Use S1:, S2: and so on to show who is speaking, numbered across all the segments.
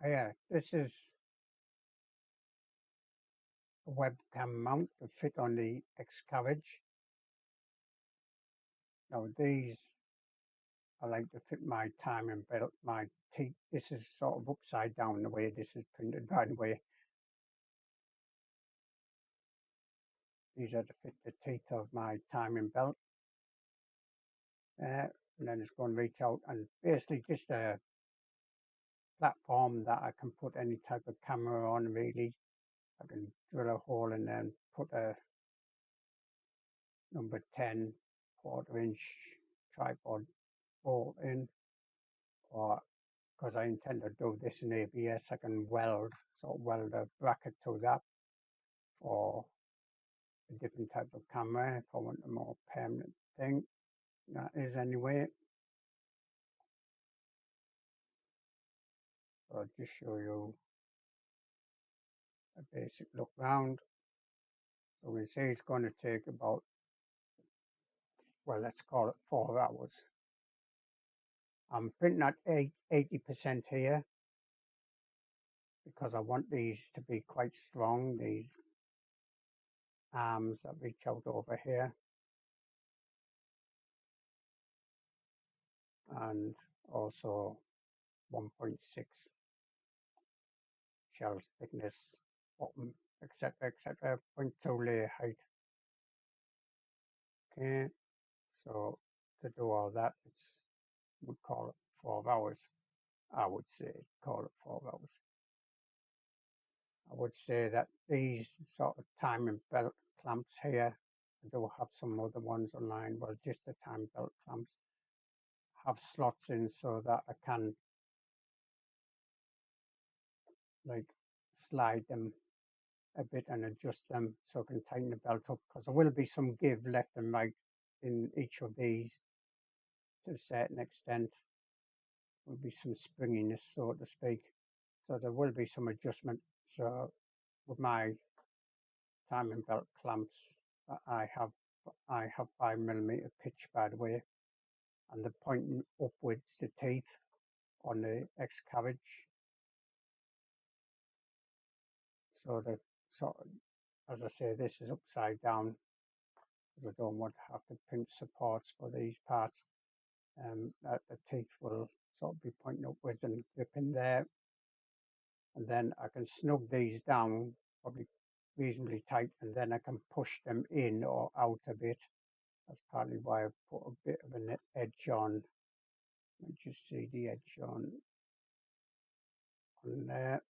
S1: Yeah, this is a webcam mount to fit on the X Carriage. Now these, I like to fit my timing belt, my teeth. This is sort of upside down the way this is printed, by the way. These are to fit the teeth of my timing belt. And then it's going to reach out and basically just a platform that I can put any type of camera on, really. I can drill a hole and then put a number 10 quarter-inch tripod bolt in, or because I intend to do this in ABS, I can weld a bracket to that for a different type of camera if I want a more permanent thing. That is anyway. So I'll just show you a basic look round. So we say it's going to take about, well, let's call it 4 hours. I'm printing at 80% here because I want these to be quite strong, these arms that reach out over here, and also 1.6 shell thickness, bottom, etc., etc., 0.2 layer height. Okay, so to do all that, would call it 4 hours. I would say call it 4 hours. I would say that these sort of timing belt clamps here, I do have some other ones online, well, just the time belt clamps, have slots in so that I can like slide them a bit and adjust them so I can tighten the belt up, because there will be some give left and right in each of these to a certain extent. There will be some springiness, so to speak, so there will be some adjustment. So with my timing belt clamps that I have 5mm pitch, by the way, and they're pointing upwards, the teeth on the X Carriage. So as I say, this is upside down because I don't want to have to pinch supports for these parts. That the teeth will sort of be pointing upwards and gripping there. And then I can snug these down probably reasonably tight, and then I can push them in or out a bit. That's partly why I've put a bit of an edge on. Let me just see the edge on there,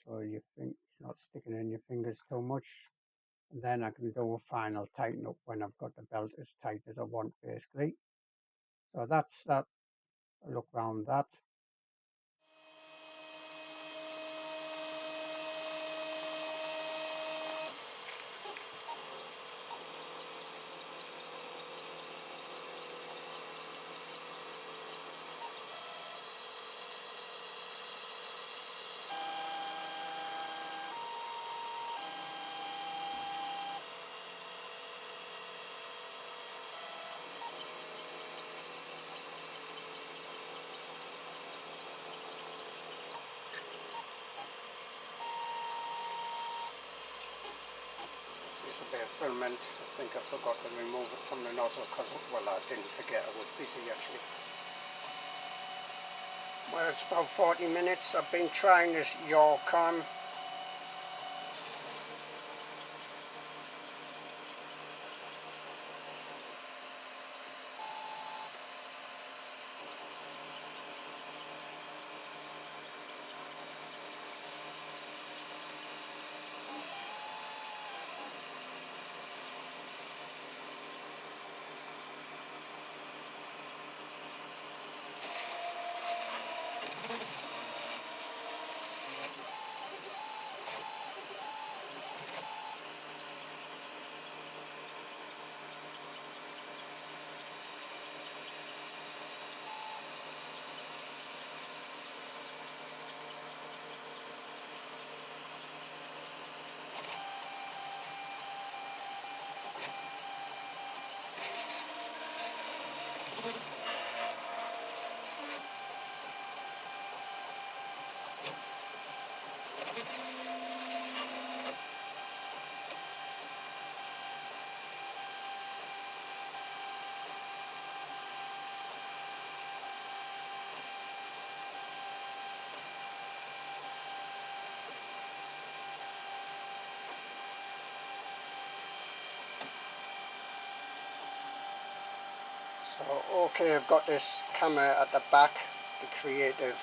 S1: so you think it's not sticking in your fingers too much. And then I can do a final tighten up when I've got the belt as tight as I want, basically. So that's that. A look round that. There's a bit of filament. I think I forgot to remove it from the nozzle because, well, I didn't forget, I was busy actually. Well, it's about 40 minutes. I've been trying this YawCam. So okay, I've got this camera at the back, the creative,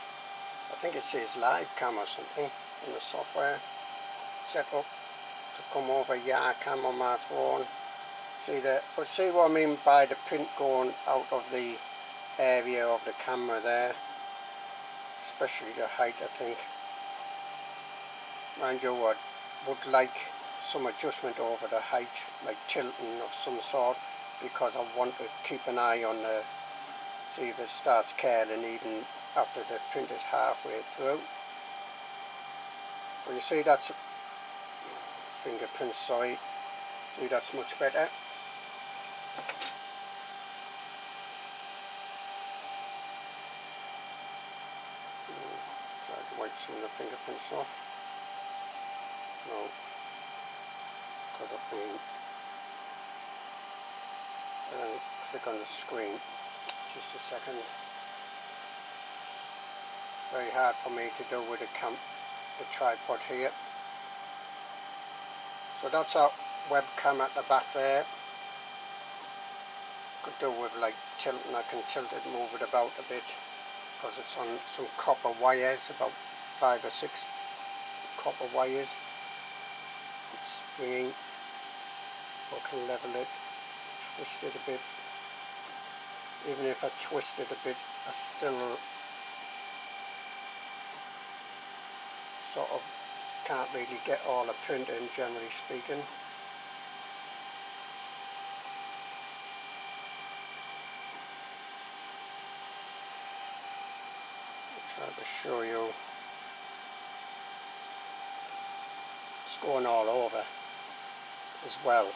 S1: I think it says live cam or something in the software, set up to come over YawCam on my phone. See that? But see what I mean by the print going out of the area of the camera there, especially the height. I think, mind you, I would like some adjustment over the height, like tilting of some sort, because I want to keep an eye on the, see if it starts curling even after the print is halfway through. Well, you see that's fingerprint, sorry, see that's much better. Try to wipe some of the fingerprints off. No, because I've been, and then click on the screen. Just a second. Very hard for me to do with the tripod here. So that's our webcam at the back there. Could do with like tilting. I can tilt it, move it about a bit, because it's on some copper wires, about 5 or 6 copper wires. It's springing. I can level it, twist it a bit. Even if I twist it a bit, I still sort of can't really get all the print in, generally speaking. I'll try to show you. It's going all over as well.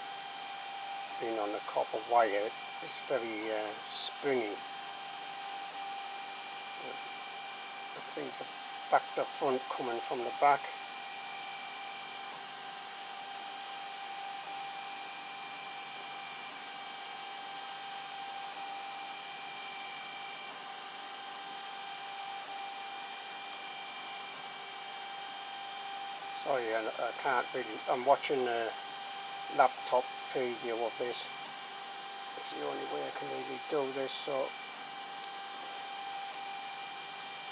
S1: Being on the copper wire, it's very springy. The things are back to front, coming from the back. Sorry, I can't really, I'm watching a laptop preview of this. It's the only way I can really do this, so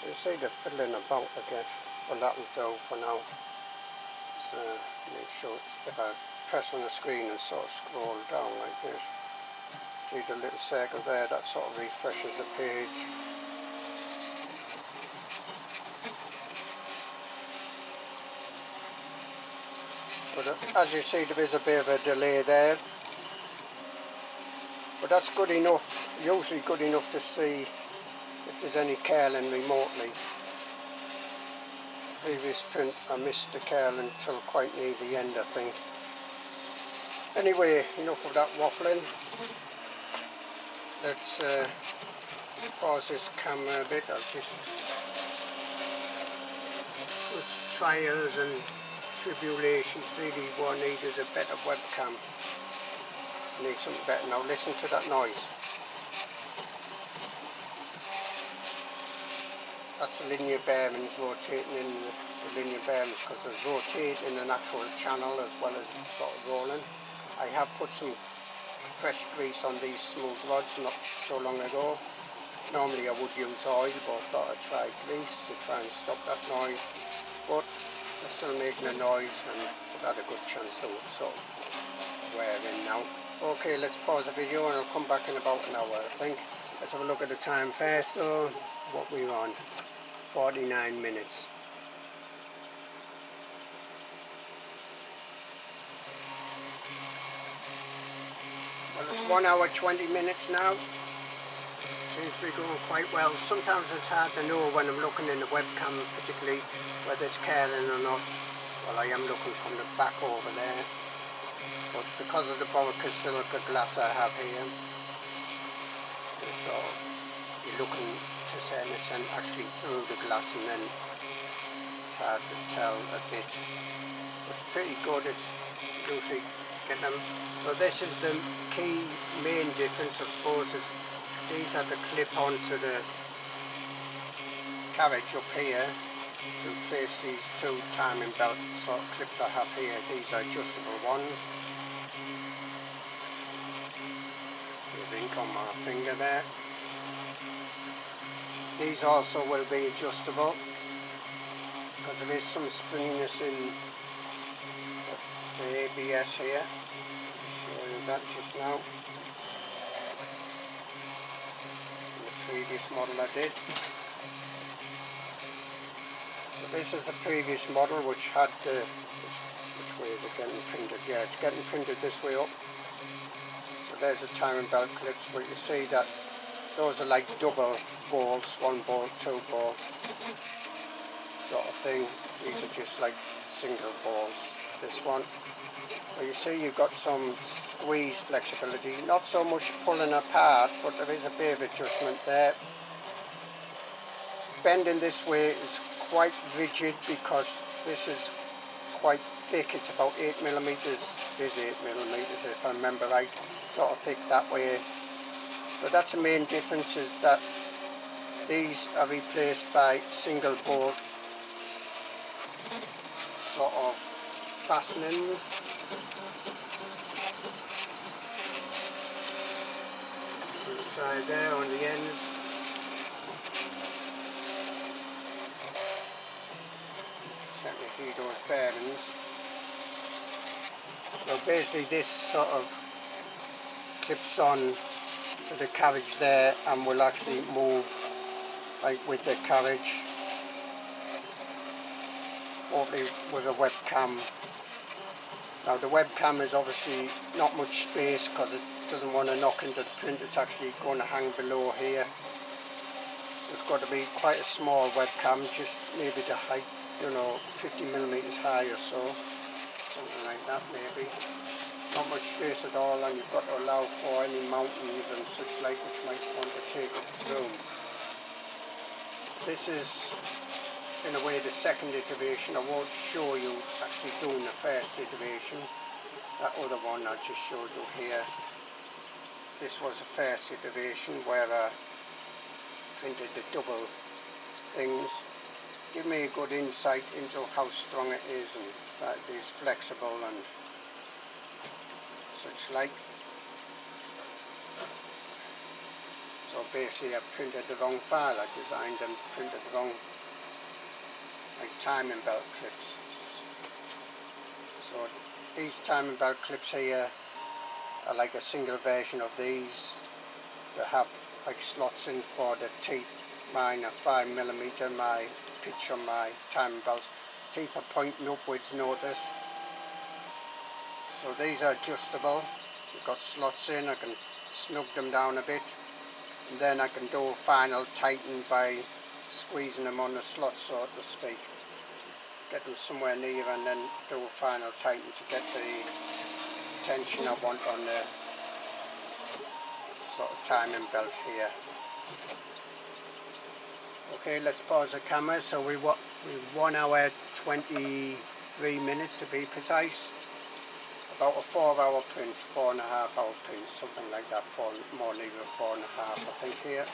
S1: you see the fiddling about a bit, well that'll do for now. So make sure if I press on the screen and sort of scroll down like this, see the little circle there, that sort of refreshes the page. But as you see, there is a bit of a delay there, but that's good enough, usually good enough to see if there's any curling remotely. Previous print I missed the curling until quite near the end, I think. Anyway, enough of that waffling. Let's pause this camera a bit. I'll just with trials and tribulations, really what I need is a better webcam. I need something better. Now listen to that noise. That's the linear bearings rotating in the linear bearings, because there's rotating in an actual channel as well as sort of rolling. I have put some fresh grease on these smooth rods not so long ago. Normally I would use oil, but I thought I'd try grease to try and stop that noise. But they're still making a noise, and I've had a good chance to sort of wear in now. Okay, let's pause the video and I'll come back in about an hour, I think. Let's have a look at the time first though. What we're on, 49 minutes. Well, it's 1 hour 20 minutes now. Seems to be going quite well. Sometimes it's hard to know when I'm looking in the webcam, particularly whether it's curling or not. Well, I am looking from the back over there, but because of the Borosilicate Glass I have here, so you're looking to a certain extent actually through the glass, and then it's hard to tell a bit. It's pretty good. It's usually get them. So this is the key main difference, I suppose, is these are to clip onto the carriage up here to place these two timing belt sort of clips I have here. These are adjustable ones. of ink on my finger there. These also will be adjustable because there is some springiness in the ABS here. I'll show you that just now. In the previous model I did. So this is the previous model which had the, which way is it getting printed? Yeah, it's getting printed this way up. So there's the timing belt clips, but you see that those are like double balls, 1 ball, 2 ball sort of thing. These are just like single balls, this one. Well, you see you've got some squeeze flexibility, not so much pulling apart, but there is a bit of adjustment there. Bending this way is quite rigid because this is quite thick. It's about 8mm. It is 8mm if I remember right, sort of thick that way. But that's the main difference, is that these are replaced by single board sort of fastenings. On the side there, on the ends. Certainly heat those bearings. So basically this sort of clips on to the carriage there and will actually move like with the carriage, hopefully with a webcam. Now the webcam is obviously not much space because it doesn't want to knock into the print. It's actually going to hang below here. So it's got to be quite a small webcam, just maybe the height, you know, 50mm high or so, something like that maybe. Not much space at all, and you've got to allow for any mountains and such like which might want to take up room. This is in a way the second iteration. I won't show you actually doing the first iteration. That other one I just showed you here, this was the first iteration where I printed the double things. Give me a good insight into how strong it is and that it is flexible and such like. So basically I printed the wrong file. I designed and printed the wrong like timing belt clips. So these timing belt clips here are like a single version of these. They have like slots in for the teeth. Mine are 5mm. My pitch on my timing belts, teeth are pointing upwards, notice. So these are adjustable. You've got slots in. I can snug them down a bit, and then I can do a final tighten by squeezing them on the slots, so to speak. Get them somewhere near and then do a final tighten to get the tension I want on the sort of timing belt here. Okay, let's pause the camera. So we 1 hour 23 minutes to be precise. About a 4-hour print, 4.5-hour print, something like that. More near 4.5, I think here.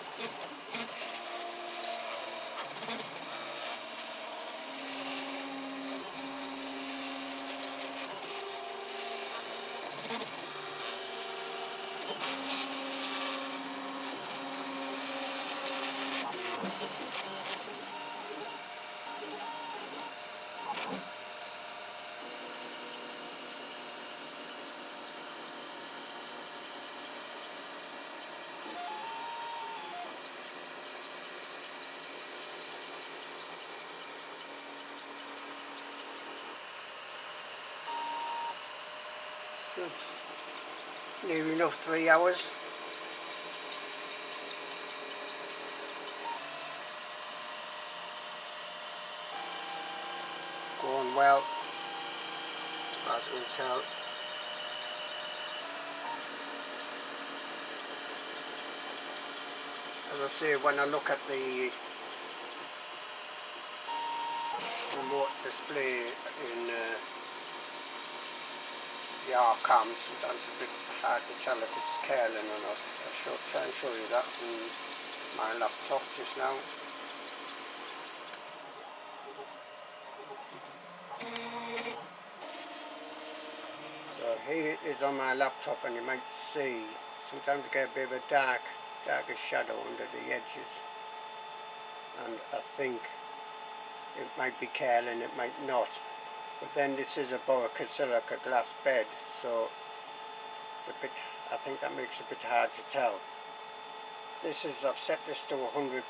S1: So it's near enough 3 hours. Going well, as you can tell. As I say, when I look at the remote display in YawCam, sometimes it's a bit hard to tell if it's curling or not. I'll try and show you that on my laptop just now. So here it is on my laptop, and you might see it's sometimes you get a bit of a darker shadow under the edges, and I think it might be curling, it might not. But then this is a Borosilicate glass bed, so it's a bit, I think that makes it a bit hard to tell. This is, I've set this to 100%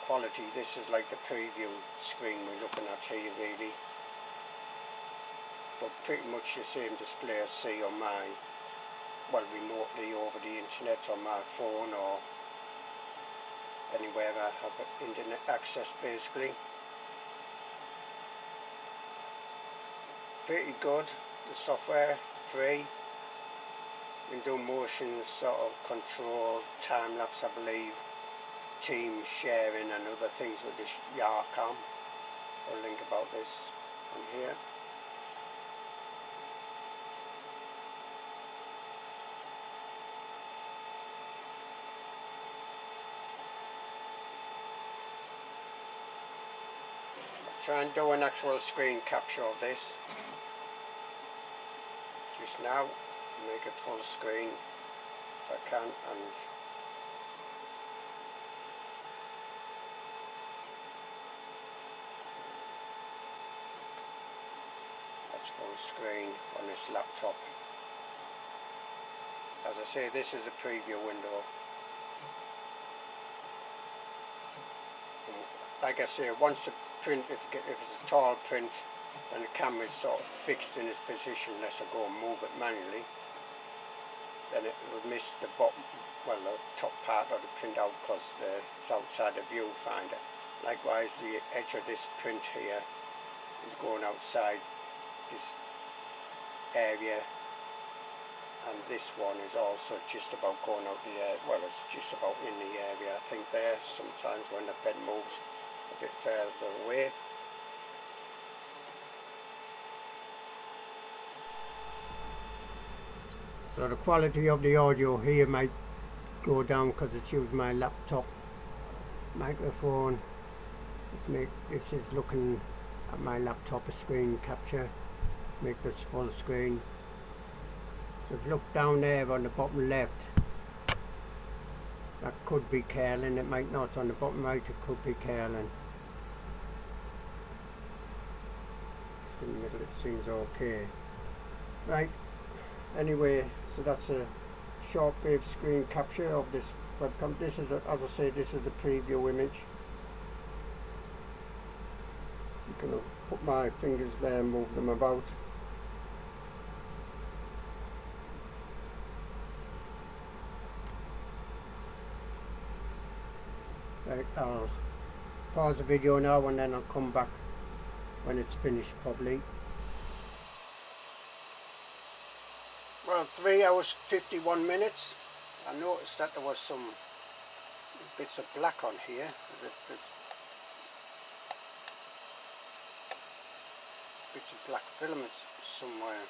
S1: quality. This is like the preview screen we're looking at here really. But pretty much the same display I see on my, well, remotely over the internet on my phone or anywhere I have internet access basically. Pretty good, the software, free. You can do motion sort of control, time lapse I believe, team sharing and other things with this YawCam. I'll link about this on here. Try and do an actual screen capture of this just now, make it full screen if I can, and that's full screen on this laptop. As I say, this is a preview window. Like I say, once the print, if it's a tall print, then the camera is sort of fixed in its position unless I go and move it manually. Then it will miss the bottom, well, the top part of the printout because it's outside the viewfinder. Likewise, the edge of this print here is going outside this area, and this one is also just about going out the area. Well, it's just about in the area, I think there. Sometimes when the bed moves a bit further away. So the quality of the audio here might go down because it's using my laptop microphone. This is looking at my laptop, a screen capture. Let's make this full screen. So if you look down there on the bottom left, that could be curling, it might not. On the bottom right it could be curling. Just in the middle it seems okay. Right, anyway, so that's a shortwave screen capture of this webcam. This is, as I say, this is a preview image. So you can put my fingers there and move them about. Right, I'll pause the video now and then I'll come back when it's finished probably. Well, 3 hours 51 minutes. I noticed that there was some bits of black on here. There's bits of black filaments somewhere.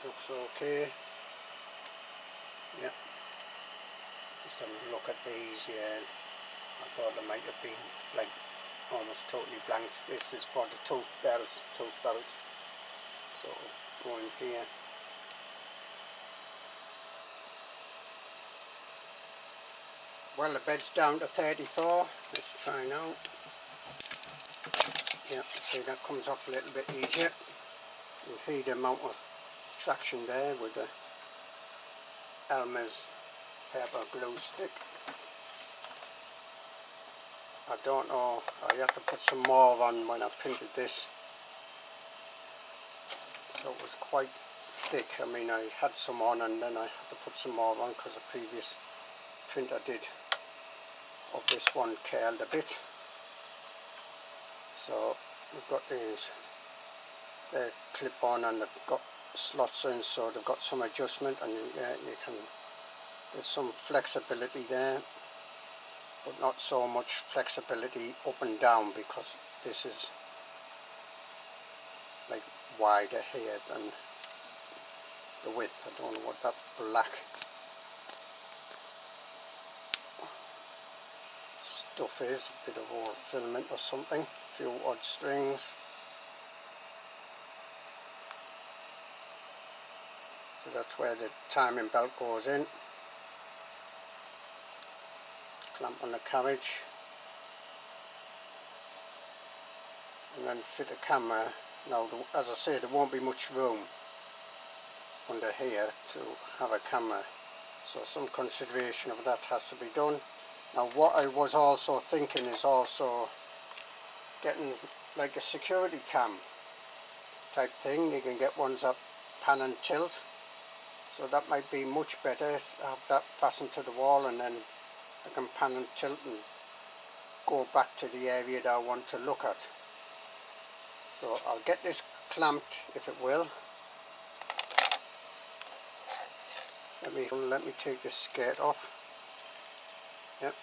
S1: Looks okay. Yeah. Just having a look at these, yeah. I thought there might have been like almost totally blanks. This is for the tooth belts. So go in here. Well, the bed's down to 34. Let's try now. Yeah, see that comes off a little bit easier. You can hear the amount of traction there with the Elmer's paper glue stick. I don't know, I had to put some more on when I printed this, so it was quite thick. I mean, I had some on and then I had to put some more on because the previous print I did of this one curled a bit. So we've got these, they're clip on and they've got slots in, so they've got some adjustment, and you can, there's some flexibility there, but not so much flexibility up and down because this is like wider here than the width. I don't know what that black stuff is, a bit of old filament or something, a few odd strings. So that's where the timing belt goes in. Clamp on the carriage. And then fit a camera. Now, as I say, there won't be much room under here to have a camera, so some consideration of that has to be done. Now, what I was also thinking is also getting like a security cam type thing. You can get ones that pan and tilt, so that might be much better. Have that fastened to the wall, and then I can pan and tilt and go back to the area that I want to look at. So I'll get this clamped, if it will. Let me take this skirt off. Yep.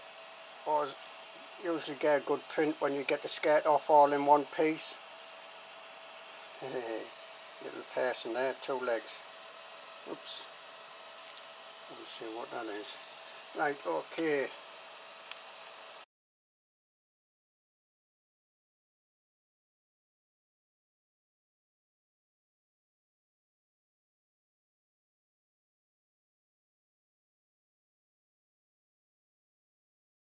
S1: Always usually get a good print when you get the skirt off all in one piece. Little person there, 2 legs. Oops. Let's see what that is. Right, okay.